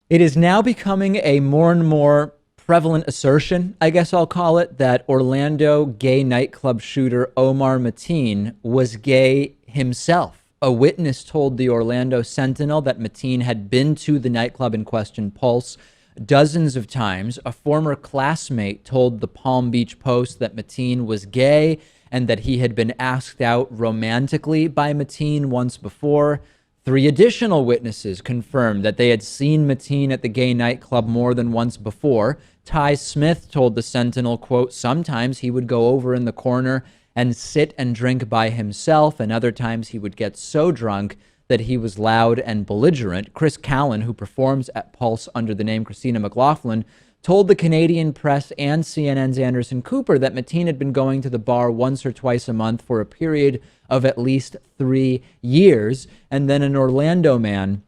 It is now becoming a more and more prevalent assertion, I guess I'll call it, that Orlando gay nightclub shooter Omar Mateen was gay himself. A witness told the Orlando Sentinel that Mateen had been to the nightclub in question, Pulse, dozens of times. A former classmate told the Palm Beach Post that Mateen was gay and that he had been asked out romantically by Mateen once before. Three additional witnesses confirmed that they had seen Mateen at the gay nightclub more than once before. Ty Smith told the Sentinel, quote, sometimes he would go over in the corner and sit and drink by himself, and other times he would get so drunk that he was loud and belligerent. Chris Callan, who performs at Pulse under the name Christina McLaughlin, told the Canadian Press and CNN's Anderson Cooper that Mateen had been going to the bar once or twice a month for a period of at least 3 years. And then an Orlando man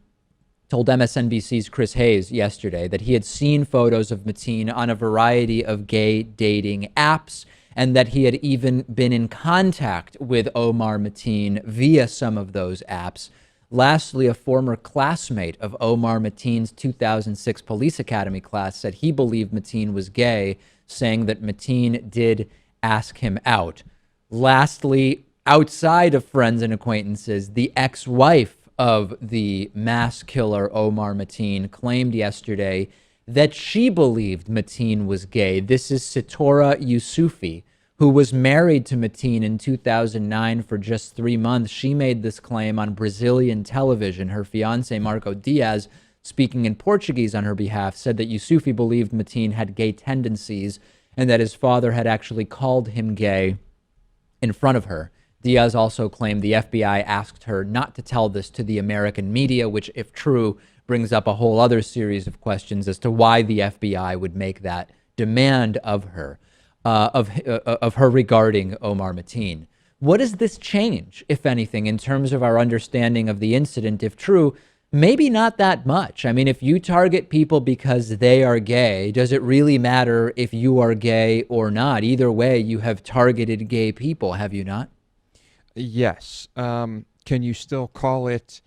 told MSNBC's Chris Hayes yesterday that he had seen photos of Mateen on a variety of gay dating apps and that he had even been in contact with Omar Mateen via some of those apps. Lastly, a former classmate of Omar Mateen's 2006 Police Academy class said he believed Mateen was gay, saying that Mateen did ask him out. Lastly, outside of friends and acquaintances, the ex-wife of the mass killer Omar Mateen claimed yesterday that she believed Mateen was gay. This is Sitora Yusufi, who was married to Mateen in 2009 for just 3 months. She made this claim on Brazilian television. Her fiancé, Marco Diaz, speaking in Portuguese on her behalf, said that Yusufi believed Mateen had gay tendencies and that his father had actually called him gay in front of her. Diaz also claimed the FBI asked her not to tell this to the American media, which, if true, brings up a whole other series of questions as to why the FBI would make that demand of her, of her regarding Omar Mateen. What does this change, if anything, in terms of our understanding of the incident? If true, maybe not that much. I mean, if you target people because they are gay, does it really matter if you are gay or not? Either way, you have targeted gay people, have you not? Yes. Can you still call it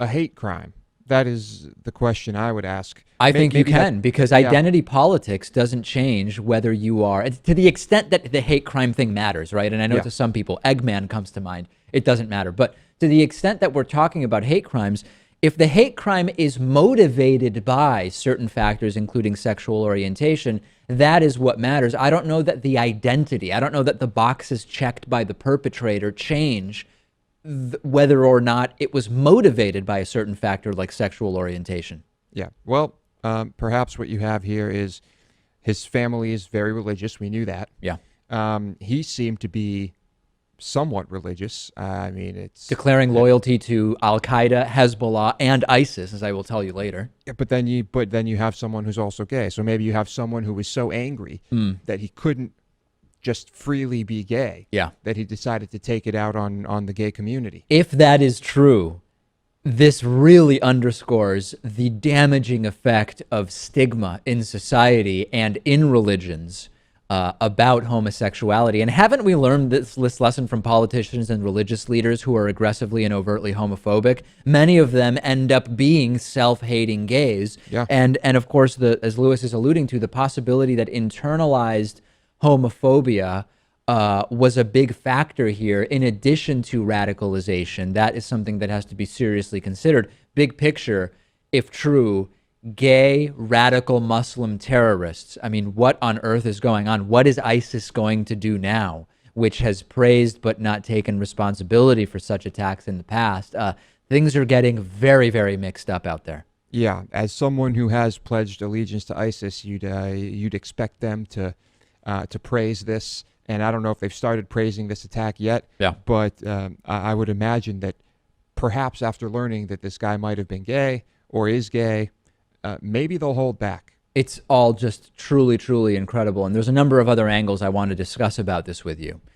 a hate crime? That is the question I would ask. I think you Maybe that, can, because yeah, identity politics doesn't change whether you are, to the extent that the hate crime thing matters, right? And I know yeah, to some people, Eggman comes to mind. It doesn't matter. But to the extent that we're talking about hate crimes, if the hate crime is motivated by certain factors, including sexual orientation, that is what matters. I don't know that the identity, I don't know that the boxes checked by the perpetrator change whether or not it was motivated by a certain factor like sexual orientation. yeah. Well, perhaps what you have here is his family is very religious. We knew that. Yeah. He seemed to be somewhat religious. I mean, it's Declaring loyalty to Al Qaeda, Hezbollah, and ISIS, as I will tell you later. yeah, but then you have someone who's also gay. So maybe you have someone who was so angry that he couldn't just freely be gay. Yeah. That he decided to take it out on the gay community. If that is true, this really underscores the damaging effect of stigma in society and in religions about homosexuality. And haven't we learned this lesson from politicians and religious leaders who are aggressively and overtly homophobic? Many of them end up being self-hating gays. Yeah. And of course, as Lewis is alluding to, the possibility that internalized homophobia was a big factor here, in addition to radicalization. That is something that has to be seriously considered. Big picture, if true, gay radical Muslim terrorists. I mean, what on earth is going on? What is ISIS going to do now, which has praised but not taken responsibility for such attacks in the past? Things are getting very, very mixed up out there. Yeah, as someone who has pledged allegiance to ISIS, you'd expect them to praise this. And I don't know if they've started praising this attack yet. Yeah. But I would imagine that perhaps after learning that this guy might have been gay or is gay, maybe they'll hold back. It's all just truly, truly incredible. And there's a number of other angles I want to discuss about this with you.